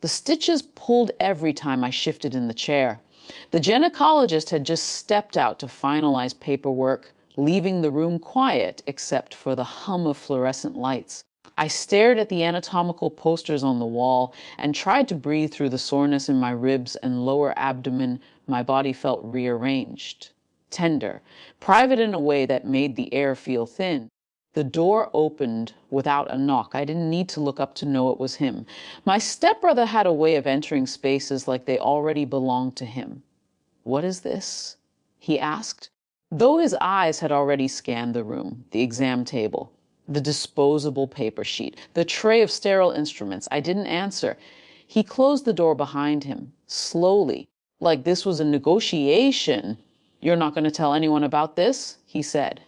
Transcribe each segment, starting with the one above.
The stitches pulled every time I shifted in the chair. The gynecologist had just stepped out to finalize paperwork, leaving the room quiet except for the hum of fluorescent lights. I stared at the anatomical posters on the wall and tried to breathe through the soreness in my ribs and lower abdomen. My body felt rearranged, tender, private in a way that made the air feel thin. The door opened without a knock. I didn't need to look up to know it was him. My stepbrother had a way of entering spaces like they already belonged to him. "What is this?" he asked, though his eyes had already scanned the room, the exam table, the disposable paper sheet, the tray of sterile instruments. I didn't answer. He closed the door behind him, slowly, like this was a negotiation. "You're not going to tell anyone about this?" he said.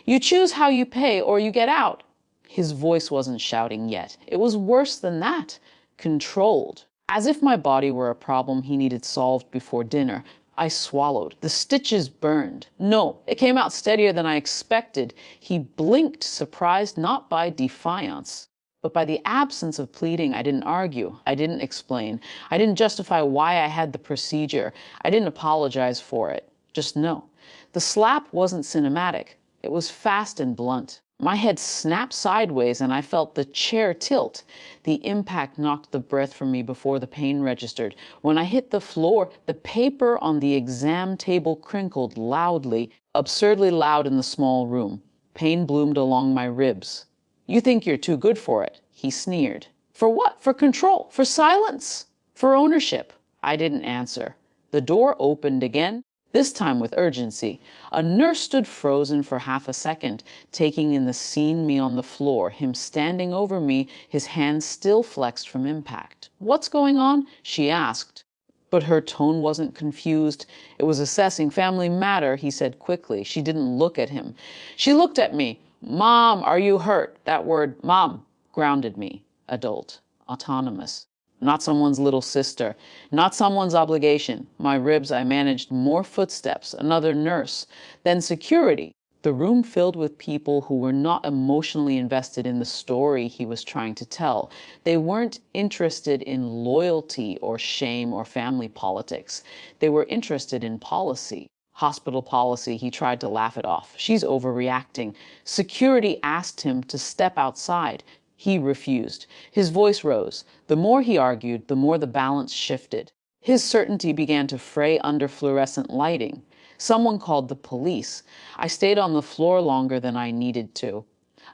"You choose how you pay or you get out." His voice wasn't shouting yet. It was worse than that, controlled, as if my body were a problem he needed solved before dinner. I swallowed. The stitches burned. No, it came out steadier than I expected. He blinked, surprised not by defiance, but by the absence of pleading. I didn't argue. I didn't explain. I didn't justify why I had the procedure. I didn't apologize for it. Just no. The slap wasn't cinematic. It was fast and blunt. My head snapped sideways and I felt the chair tilt. The impact knocked the breath from me before the pain registered. When I hit the floor, the paper on the exam table crinkled loudly, absurdly loud in the small room. Pain bloomed along my ribs. "You think you're too good for it," he sneered. "For what? For control? For silence? For ownership?" I didn't answer. The door opened again, this time with urgency. A nurse stood frozen for half a second, taking in the scene, me on the floor, him standing over me, his hands still flexed from impact. "What's going on?" she asked. But her tone wasn't confused. It was assessing family matter, he said quickly. She didn't look at him. She looked at me. "Mom, are you hurt?" That word, mom, grounded me. Adult, autonomous. Not someone's little sister, not someone's obligation. My ribs, I managed more footsteps, another nurse, then security. The room filled with people who were not emotionally invested in the story he was trying to tell. They weren't interested in loyalty or shame or family politics. They were interested in policy. Hospital policy. He tried to laugh it off. "She's overreacting." Security asked him to step outside. He refused. His voice rose. The more he argued, the more the balance shifted. His certainty began to fray under fluorescent lighting. Someone called the police. I stayed on the floor longer than I needed to.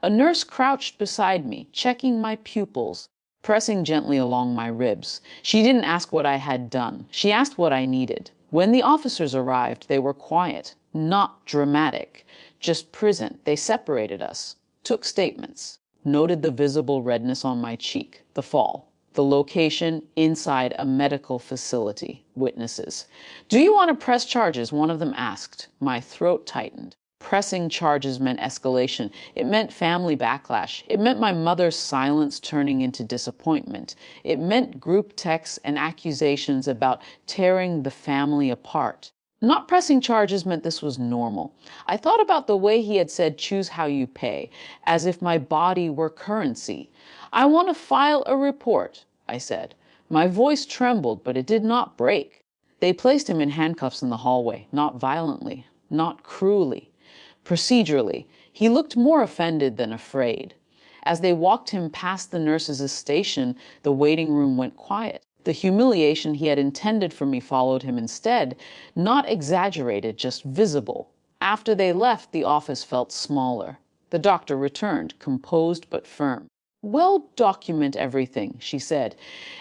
A nurse crouched beside me, checking my pupils, pressing gently along my ribs. She didn't ask what I had done. She asked what I needed. When the officers arrived, they were quiet, not dramatic, just present. They separated us, took statements. Noted the visible redness on my cheek, the fall, the location inside a medical facility. Witnesses. "Do you want to press charges?" one of them asked. My throat tightened. Pressing charges meant escalation. It meant family backlash. It meant my mother's silence turning into disappointment. It meant group texts and accusations about tearing the family apart. Not pressing charges meant this was normal. I thought about the way he had said, "Choose how you pay," as if my body were currency. "I want to file a report," I said. My voice trembled, but it did not break. They placed him in handcuffs in the hallway, not violently, not cruelly. Procedurally, he looked more offended than afraid. As they walked him past the nurses' station, the waiting room went quiet. The humiliation he had intended for me followed him instead, not exaggerated, just visible. After they left, the office felt smaller. The doctor returned, composed but firm. "Well, document everything," she said,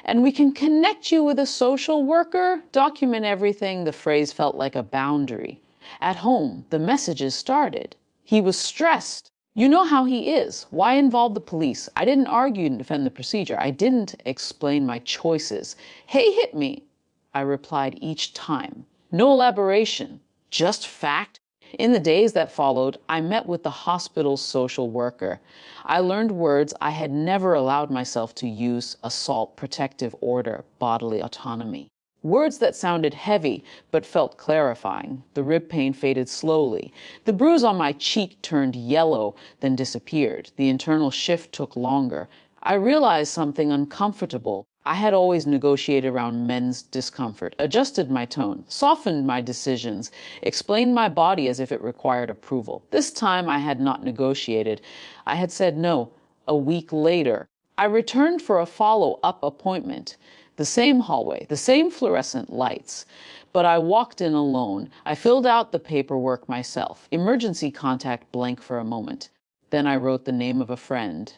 "and we can connect you with a social worker." Document everything, the phrase felt like a boundary. At home, the messages started. He was stressed. "You know how he is. Why involve the police?" I didn't argue and defend the procedure. I didn't explain my choices. "Hey, hit me," I replied each time. No elaboration, just fact. In the days that followed, I met with the hospital's social worker. I learned words I had never allowed myself to use: assault, protective order, bodily autonomy. Words that sounded heavy, but felt clarifying. The rib pain faded slowly. The bruise on my cheek turned yellow, then disappeared. The internal shift took longer. I realized something uncomfortable. I had always negotiated around men's discomfort, adjusted my tone, softened my decisions, explained my body as if it required approval. This time I had not negotiated. I had said no. A week later, I returned for a follow-up appointment. The same hallway, the same fluorescent lights. But I walked in alone. I filled out the paperwork myself. Emergency contact blank for a moment. Then I wrote the name of a friend.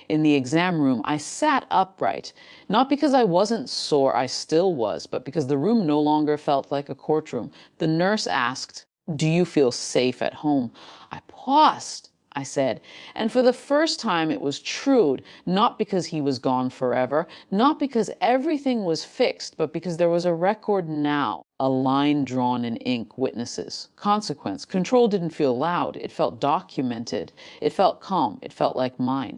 In the exam room, I sat upright, not because I wasn't sore, I still was, but because the room no longer felt like a courtroom. The nurse asked, "Do you feel safe at home?" I paused, I said, and for the first time it was true, not because he was gone forever, not because everything was fixed, but because there was a record now, a line drawn in ink, witnesses, consequence. Control didn't feel loud, it felt documented, it felt calm, it felt like mine.